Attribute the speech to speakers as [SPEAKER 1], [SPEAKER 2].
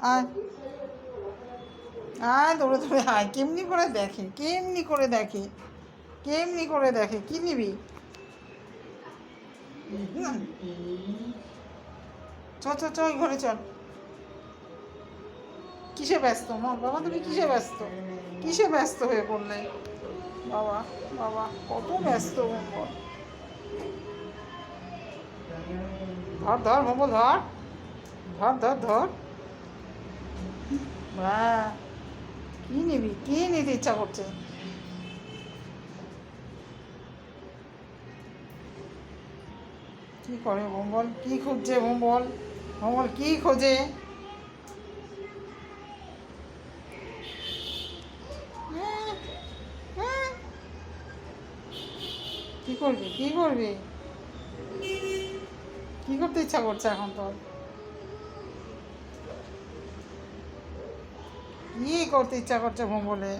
[SPEAKER 1] আয় আয়, দৌড়ে দৌড়ে আয়। কেমনি করে দেখে, কেমনি করে দেখে, কেমনি করে দেখে। কি নিবি? চল চল চল, ঘরে চল। কিসে ব্যস্ত মা বাবা, তুমি কিসে ব্যস্ত? কিসে ব্যস্ত হয়ে পড়লে বাবা? বাবা কত ব্যস্ত মঙ্গল। ধর ধর মঙ্গল, ধর ধর ধর ধর। হ্যাঁ, কি নিবি? কি নিতে ইচ্ছা করছে? কি করে মঙ্গল? কি খুঁজছে মঙ্গল? মঙ্গল কি খোঁজে? কি করবি? কি করবি? কি করতে ইচ্ছা করছে এখন তোর? কি করতে ইচ্ছা করছে মঙ্গলের?